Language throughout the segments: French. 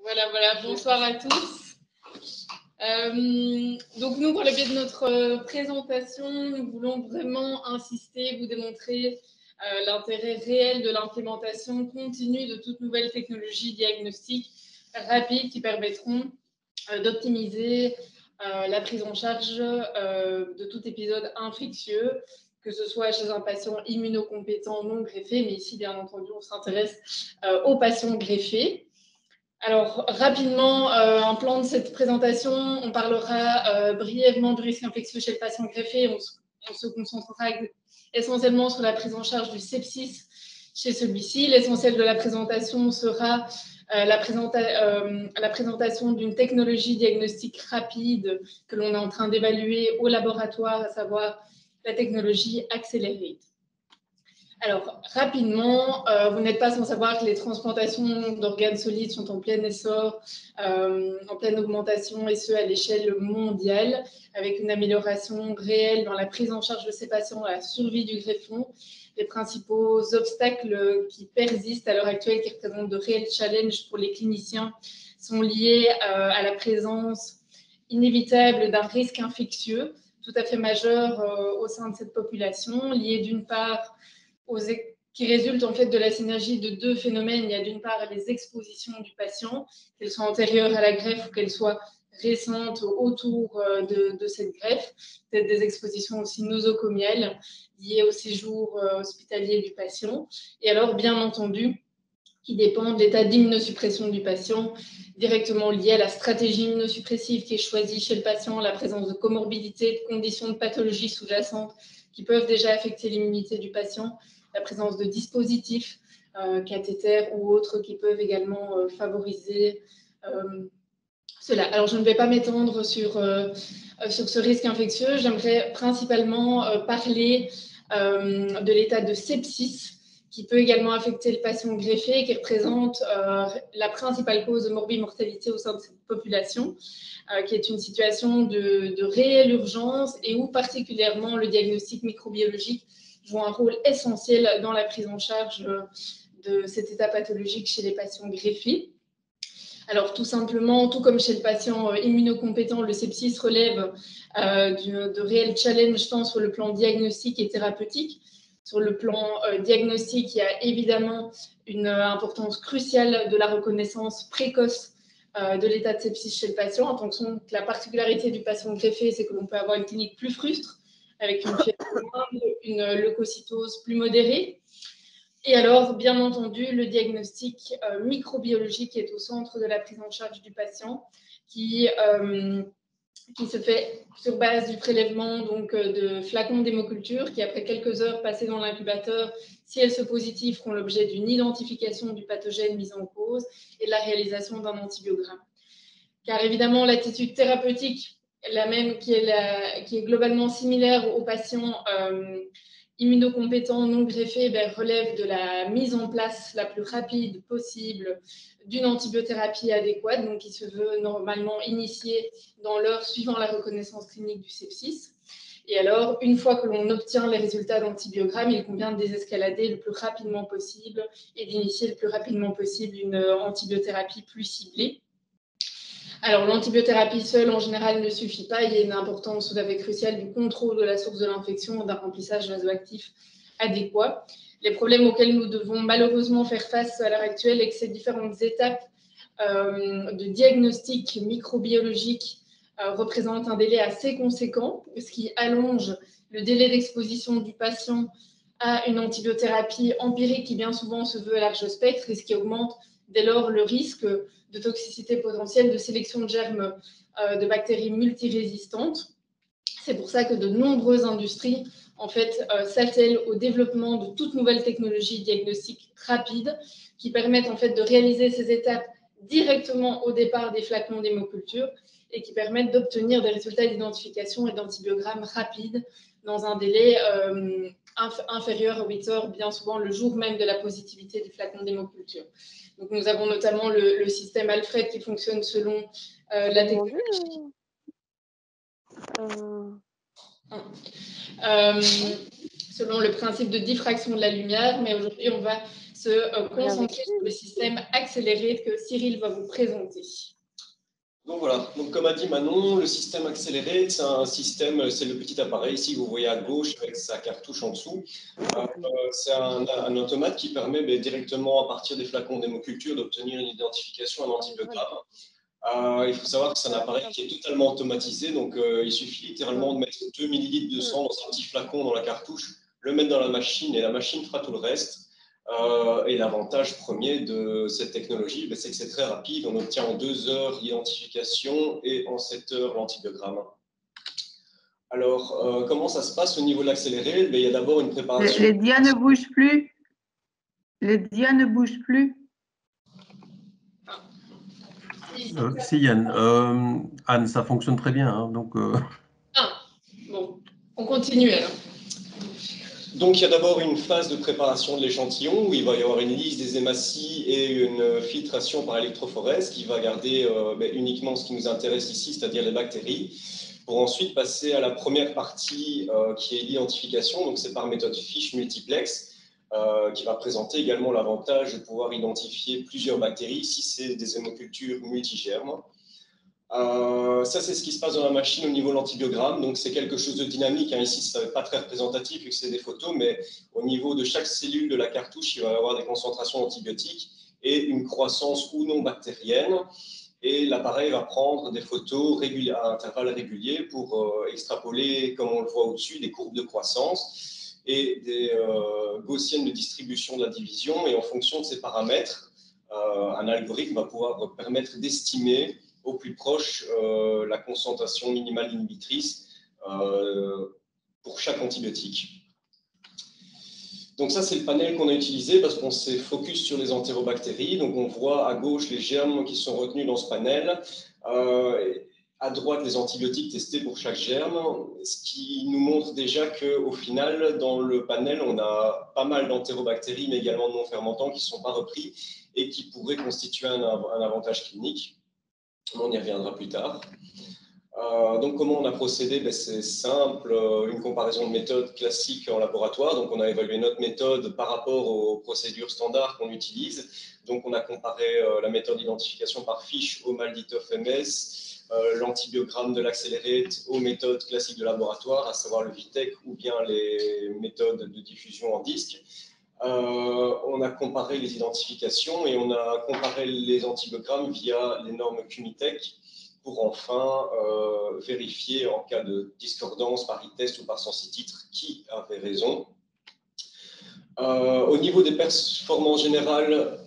Voilà, bonsoir à tous. Donc nous, pour le biais de notre présentation, nous voulons vraiment insister, vous démontrer l'intérêt réel de l'implémentation continue de toutes nouvelles technologies diagnostiques rapides qui permettront d'optimiser la prise en charge de tout épisode infectieux, que ce soit chez un patient immunocompétent non greffé, mais ici, bien entendu, on s'intéresse aux patients greffés. Alors, rapidement, un plan de cette présentation, on parlera brièvement du risque infectieux chez le patient greffé. On se concentrera essentiellement sur la prise en charge du sepsis chez celui-ci. L'essentiel de la présentation sera la présentation d'une technologie diagnostique rapide que l'on est en train d'évaluer au laboratoire, à savoir la technologie accélérée. Alors, rapidement, vous n'êtes pas sans savoir que les transplantations d'organes solides sont en plein essor, en pleine augmentation, et ce, à l'échelle mondiale, avec une amélioration réelle dans la prise en charge de ces patients, à la survie du greffon. Les principaux obstacles qui persistent à l'heure actuelle, qui représentent de réels challenges pour les cliniciens, sont liés à la présence inévitable d'un risque infectieux tout à fait majeur au sein de cette population, lié d'une part qui résulte en fait de la synergie de deux phénomènes. Il y a d'une part les expositions du patient, qu'elles soient antérieures à la greffe ou qu'elles soient récentes autour de cette greffe, peut-être des expositions aussi nosocomiales liées au séjour hospitalier du patient. Et alors, bien entendu, qui dépend de l'état d'immunosuppression du patient, directement lié à la stratégie immunosuppressive qui est choisie chez le patient, la présence de comorbidités, de conditions de pathologie sous-jacentes qui peuvent déjà affecter l'immunité du patient, la présence de dispositifs, cathéters ou autres qui peuvent également favoriser cela. Alors, je ne vais pas m'étendre sur ce risque infectieux. J'aimerais principalement parler de l'état de sepsis qui peut également affecter le patient greffé, qui représente la principale cause de morbimortalité au sein de cette population, qui est une situation de réelle urgence et où particulièrement le diagnostic microbiologique joue un rôle essentiel dans la prise en charge de cet état pathologique chez les patients greffés. Alors, tout simplement, tout comme chez le patient immunocompétent, le sepsis relève de réels challenges tant sur le plan diagnostique et thérapeutique. Sur le plan diagnostique, il y a évidemment une importance cruciale de la reconnaissance précoce de l'état de sepsis chez le patient, en fonction que la particularité du patient greffé, c'est que l'on peut avoir une clinique plus frustre, avec une fièvre moindre, une leucocytose plus modérée. Et alors, bien entendu, le diagnostic microbiologique est au centre de la prise en charge du patient, qui se fait sur base du prélèvement donc, de flacons d'hémoculture qui, après quelques heures passées dans l'incubateur, si elles sont positives, font l'objet d'une identification du pathogène mis en cause et de la réalisation d'un antibiogramme. Car évidemment, l'attitude thérapeutique, la même qui est globalement similaire aux patients immunocompétents non greffés, relève de la mise en place la plus rapide possible d'une antibiothérapie adéquate, donc qui se veut normalement initiée dans l'heure suivant la reconnaissance clinique du sepsis. Et alors, une fois que l'on obtient les résultats d'antibiogramme, il convient de désescalader le plus rapidement possible et d'initier le plus rapidement possible une antibiothérapie plus ciblée. Alors, l'antibiothérapie seule, en général, ne suffit pas. Il y a une importance tout à fait cruciale du contrôle de la source de l'infection et d'un remplissage vasoactif adéquat. Les problèmes auxquels nous devons malheureusement faire face à l'heure actuelle est que ces différentes étapes de diagnostic microbiologique représentent un délai assez conséquent, ce qui allonge le délai d'exposition du patient à une antibiothérapie empirique qui bien souvent se veut à large spectre et ce qui augmente dès lors le risque de toxicité potentielle, de sélection de germes de bactéries multirésistantes. C'est pour ça que de nombreuses industries en fait, s'attellent au développement de toutes nouvelles technologies diagnostiques rapides qui permettent en fait de réaliser ces étapes directement au départ des flacons d'hémoculture et qui permettent d'obtenir des résultats d'identification et d'antibiogramme rapides dans un délai inférieur à 8 heures, bien souvent le jour même de la positivité du flacon d'hémoculture. Donc, nous avons notamment le système Alfred qui fonctionne selon la technologie. Selon le principe de diffraction de la lumière, mais aujourd'hui, on va se concentrer sur le système accéléré que Cyril va vous présenter. Donc voilà, donc comme a dit Manon, le système accéléré, c'est un système, c'est le petit appareil ici que vous voyez à gauche avec sa cartouche en dessous. C'est un automate qui permet directement à partir des flacons d'hémoculture d'obtenir une identification à l'antibiogramme. Il faut savoir que c'est un appareil qui est totalement automatisé, donc il suffit littéralement de mettre 2 millilitres de sang dans un petit flacon dans la cartouche, le mettre dans la machine et la machine fera tout le reste. Et l'avantage premier de cette technologie, c'est que c'est très rapide. On obtient en 2 heures l'identification et en 7 heures l'antibiogramme. Alors, comment ça se passe au niveau de l'accéléré? Il y a d'abord une préparation. Les dias ne bougent plus. Les dias ne bougent plus. Si Yann, Anne, ça fonctionne très bien. Hein, donc, Bon, on continue alors. Donc, il y a d'abord une phase de préparation de l'échantillon où il va y avoir une lisse des hématies et une filtration par électrophorèse qui va garder uniquement ce qui nous intéresse ici, c'est-à-dire les bactéries, pour ensuite passer à la première partie qui est l'identification. Donc, c'est par méthode fiche multiplex qui va présenter également l'avantage de pouvoir identifier plusieurs bactéries si c'est des hémocultures multigermes. Ça, c'est ce qui se passe dans la machine au niveau de l'antibiogramme. Donc, c'est quelque chose de dynamique. Hein. Ici, ce n'est pas très représentatif vu que c'est des photos, mais au niveau de chaque cellule de la cartouche, il va y avoir des concentrations d'antibiotiques et une croissance ou non bactérienne. Et l'appareil va prendre des photos à intervalles réguliers pour extrapoler, comme on le voit au-dessus, des courbes de croissance et des gaussiennes de distribution de la division. Et en fonction de ces paramètres, un algorithme va pouvoir permettre d'estimer au plus proche la concentration minimale inhibitrice pour chaque antibiotique. Donc ça, c'est le panel qu'on a utilisé parce qu'on s'est focus sur les entérobactéries. Donc on voit à gauche les germes qui sont retenus dans ce panel, à droite les antibiotiques testés pour chaque germe, ce qui nous montre déjà qu'au final, dans le panel, on a pas mal d'entérobactéries, mais également de non-fermentants qui ne sont pas repris et qui pourraient constituer un avantage clinique. On y reviendra plus tard. Donc, comment on a procédé? C'est simple, une comparaison de méthodes classiques en laboratoire. Donc, on a évalué notre méthode par rapport aux procédures standards qu'on utilise. Donc, on a comparé la méthode d'identification par fiche au Malditov MS, l'antibiogramme de l'accélérate aux méthodes classiques de laboratoire, à savoir le VITEC ou bien les méthodes de diffusion en disque. On a comparé les identifications et on a comparé les antibiogrammes via les normes Cumitech pour enfin vérifier en cas de discordance par e-test ou par sensi-titre qui avait raison. Au niveau des performances générales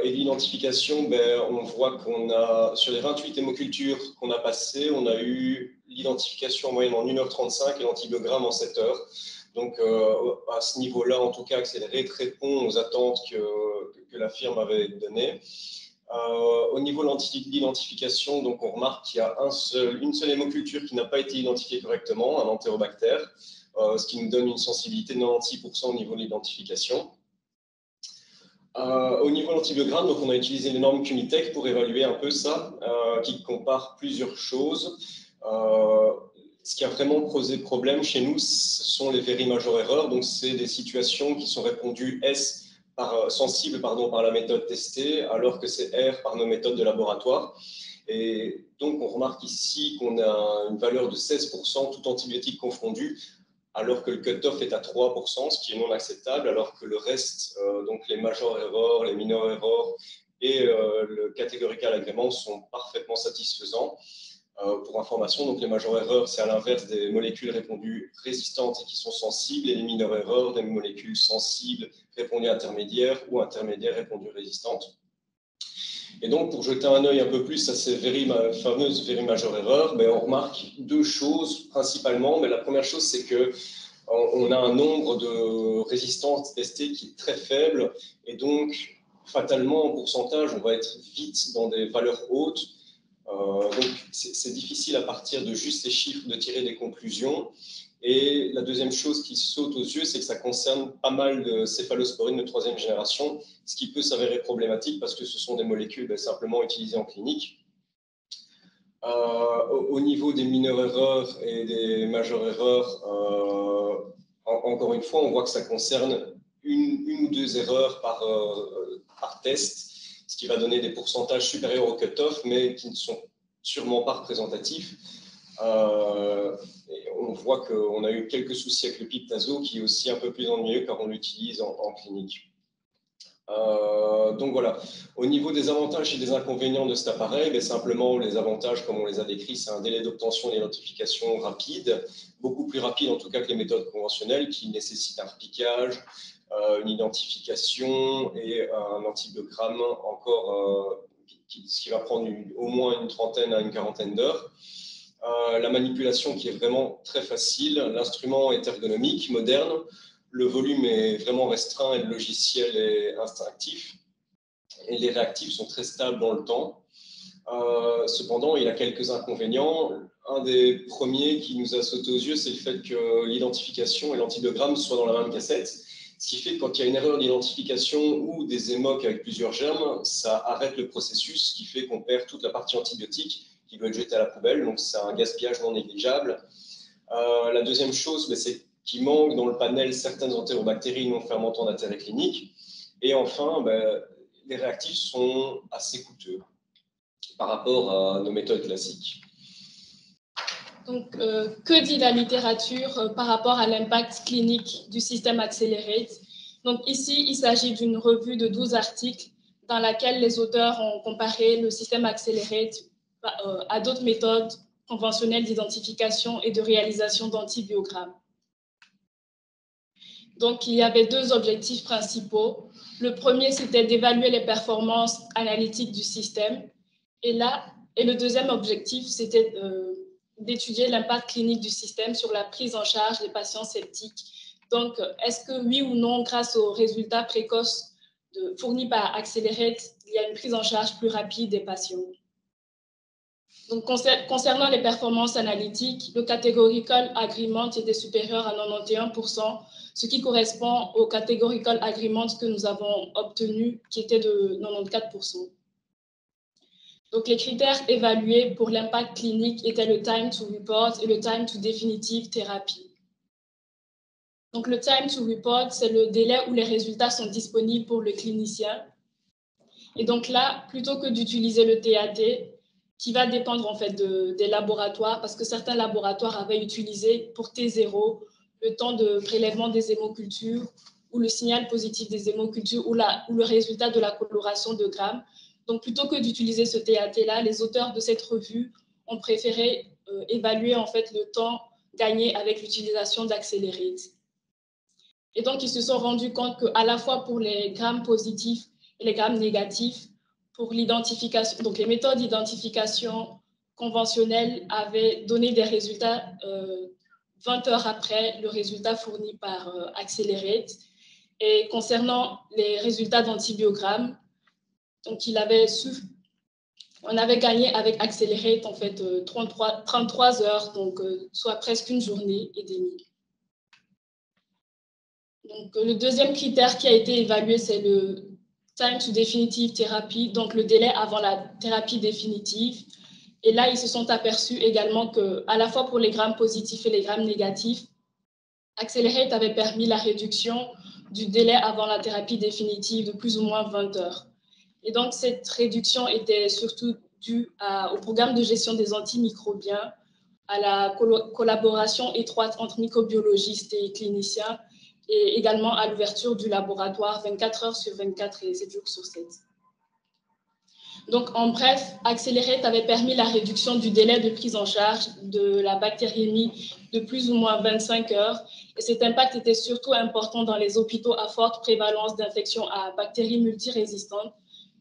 et de l'identification, on voit qu'on a, sur les 28 hémocultures qu'on a passées, on a eu l'identification en moyenne en 1h35 et l'antibiogramme en 7 heures. Donc, à ce niveau-là, en tout cas, Accelerate répond aux attentes que la firme avait données. Au niveau de l'identification, donc on remarque qu'il y a une seule hémoculture qui n'a pas été identifiée correctement, un entérobactère, ce qui nous donne une sensibilité de 96% au niveau de l'identification. Au niveau de l'antibiogramme, donc on a utilisé les normes Cumitech pour évaluer un peu ça, qui compare plusieurs choses. Ce qui a vraiment posé problème chez nous, ce sont les very major errors. Donc, c'est des situations qui sont répondues S sensibles par la méthode testée, alors que c'est R par nos méthodes de laboratoire. Et donc, on remarque ici qu'on a une valeur de 16%, tout antibiotique confondu, alors que le cut-off est à 3%, ce qui est non acceptable, alors que le reste, donc les major errors, les minor errors et le categorical agreement sont parfaitement satisfaisants. Pour information, donc les major erreurs, c'est à l'inverse des molécules répondues résistantes et qui sont sensibles, et les minor erreurs, des molécules sensibles répondues intermédiaires ou intermédiaires répondues résistantes. Et donc, pour jeter un œil un peu plus à ces fameuses very major erreurs, on remarque deux choses principalement. Mais la première chose, c'est qu'on a un nombre de résistances testées qui est très faible, et donc, fatalement, en pourcentage, on va être vite dans des valeurs hautes. Donc, c'est difficile à partir de juste ces chiffres de tirer des conclusions. Et la deuxième chose qui saute aux yeux, c'est que ça concerne pas mal de céphalosporines de 3e génération, ce qui peut s'avérer problématique parce que ce sont des molécules simplement utilisées en clinique. Au niveau des mineures erreurs et des majeures erreurs, encore une fois, on voit que ça concerne une ou deux erreurs par test, ce qui va donner des pourcentages supérieurs au cut-off, mais qui ne sont sûrement pas représentatifs. Et on voit qu'on a eu quelques soucis avec le PIP Naso, qui est aussi un peu plus ennuyeux car on l'utilise en clinique. Donc voilà, au niveau des avantages et des inconvénients de cet appareil, mais simplement les avantages comme on les a décrits, c'est un délai d'obtention et d'identification rapide, beaucoup plus rapide en tout cas que les méthodes conventionnelles qui nécessitent un repiquage, une identification et un antibiogramme encore ce qui va prendre au moins une trentaine à une quarantaine d'heures. La manipulation qui est vraiment très facile, l'instrument est ergonomique, moderne, le volume est vraiment restreint et le logiciel est instinctif. Et les réactifs sont très stables dans le temps. Cependant, il y a quelques inconvénients. Un des premiers qui nous a sauté aux yeux, c'est le fait que l'identification et l'antibiogramme soient dans la même cassette. Ce qui fait que quand il y a une erreur d'identification ou des émoques avec plusieurs germes, ça arrête le processus, ce qui fait qu'on perd toute la partie antibiotique qui doit être jetée à la poubelle. Donc, c'est un gaspillage non négligeable. La deuxième chose, c'est qu'il manque dans le panel certaines entérobactéries non fermentantes d'intérêt clinique. Et enfin, les réactifs sont assez coûteux par rapport à nos méthodes classiques. Donc, que dit la littérature par rapport à l'impact clinique du système Accelerate? Donc, ici, il s'agit d'une revue de 12 articles dans laquelle les auteurs ont comparé le système Accelerate à d'autres méthodes conventionnelles d'identification et de réalisation d'antibiogrammes. Donc, il y avait deux objectifs principaux. Le premier, c'était d'évaluer les performances analytiques du système. Et le deuxième objectif, c'était d'étudier l'impact clinique du système sur la prise en charge des patients septiques. Donc, est-ce que oui ou non, grâce aux résultats précoces fournis par Accelerate, il y a une prise en charge plus rapide des patients? Donc, concernant les performances analytiques, le categorical agreement était supérieur à 91%, ce qui correspond au categorical agreement que nous avons obtenu, qui était de 94%. Donc, les critères évalués pour l'impact clinique étaient le time to report et le time to definitive therapy. Donc, le time to report, c'est le délai où les résultats sont disponibles pour le clinicien. Et donc là, plutôt que d'utiliser le TAT, qui va dépendre en fait des laboratoires, parce que certains laboratoires avaient utilisé pour T0 le temps de prélèvement des hémocultures ou le signal positif des hémocultures ou le résultat de la coloration de grammes. Donc, plutôt que d'utiliser ce TAT-là, les auteurs de cette revue ont préféré évaluer en fait le temps gagné avec l'utilisation d'Accelerate. Et donc, ils se sont rendus compte qu'à la fois pour les grammes positifs et les grammes négatifs, pour l'identification, donc les méthodes d'identification conventionnelles avaient donné des résultats 20 heures après le résultat fourni par Accelerate. Et concernant les résultats d'antibiogramme, donc on avait gagné avec Accelerate en fait 33 heures, donc soit presque une journée et demie. Donc, le deuxième critère qui a été évalué, c'est le time to definitive therapy, donc le délai avant la thérapie définitive. Et là, ils se sont aperçus également qu'à la fois pour les grammes positifs et les grammes négatifs, Accelerate avait permis la réduction du délai avant la thérapie définitive de plus ou moins 20 heures. Et donc, cette réduction était surtout due au programme de gestion des antimicrobiens, à la collaboration étroite entre microbiologistes et cliniciens, et également à l'ouverture du laboratoire 24 heures sur 24 et 7 jours sur 7. Donc, en bref, Accelerate avait permis la réduction du délai de prise en charge de la bactériémie de plus ou moins 25 heures. Et cet impact était surtout important dans les hôpitaux à forte prévalence d'infections à bactéries multirésistantes.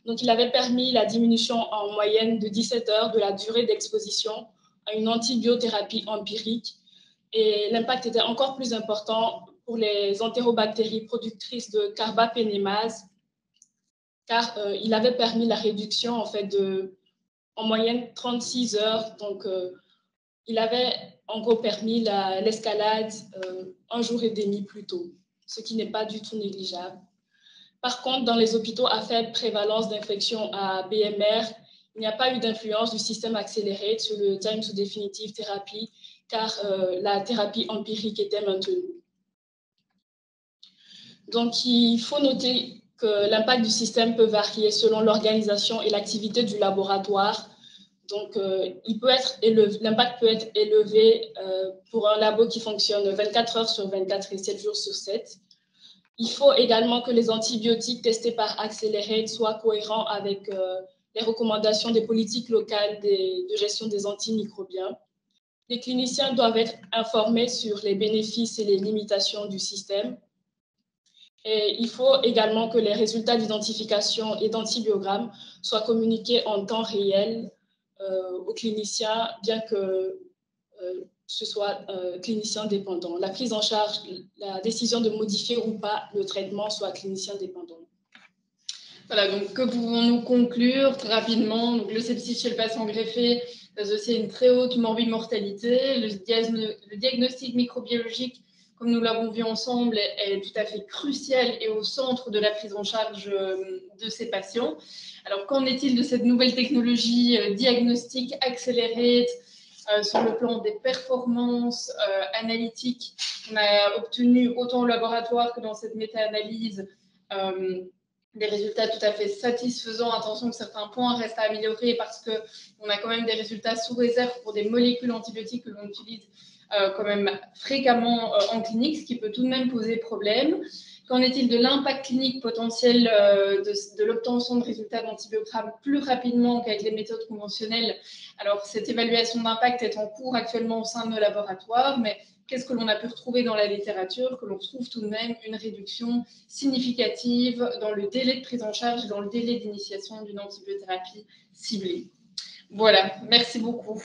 Donc, il avait permis la diminution en moyenne de 17 heures de la durée d'exposition à une antibiothérapie empirique. Et l'impact était encore plus important pour les entérobactéries productrices de carbapénémase, car il avait permis la réduction en fait en moyenne 36 heures. Donc, il avait en gros permis l'escalade un jour et demi plus tôt, ce qui n'est pas du tout négligeable. Par contre, dans les hôpitaux à faible prévalence d'infection à BMR, il n'y a pas eu d'influence du système accéléré sur le time to definitive therapy, car la thérapie empirique était maintenue. Donc, il faut noter que l'impact du système peut varier selon l'organisation et l'activité du laboratoire. Donc, l'impact peut être élevé pour un labo qui fonctionne 24 heures sur 24 et 7 jours sur 7. Il faut également que les antibiotiques testés par Accelerate soient cohérents avec les recommandations des politiques locales de gestion des antimicrobiens. Les cliniciens doivent être informés sur les bénéfices et les limitations du système. Et il faut également que les résultats d'identification et d'antibiogramme soient communiqués en temps réel aux cliniciens, bien que ce soit clinicien dépendant. La prise en charge, la décision de modifier ou pas le traitement soit clinicien dépendant. Voilà, donc que pouvons-nous conclure très rapidement? Donc, le sepsis chez le patient greffé est associé à une très haute morbimortalité. Le diagnostic microbiologique, comme nous l'avons vu ensemble, est tout à fait crucial et au centre de la prise en charge de ces patients. Alors, qu'en est-il de cette nouvelle technologie diagnostique accélérée sur le plan des performances analytiques? On a obtenu autant au laboratoire que dans cette méta-analyse des résultats tout à fait satisfaisants. Attention que certains points restent à améliorer parce qu'on a quand même des résultats sous réserve pour des molécules antibiotiques que l'on utilise quand même fréquemment en clinique, ce qui peut tout de même poser problème. Qu'en est-il de l'impact clinique potentiel de l'obtention de résultats d'antibiogramme plus rapidement qu'avec les méthodes conventionnelles? Alors, cette évaluation d'impact est en cours actuellement au sein de nos laboratoires, mais qu'est-ce que l'on a pu retrouver dans la littérature? Que l'on trouve tout de même une réduction significative dans le délai de prise en charge et dans le délai d'initiation d'une antibiothérapie ciblée. Voilà, merci beaucoup.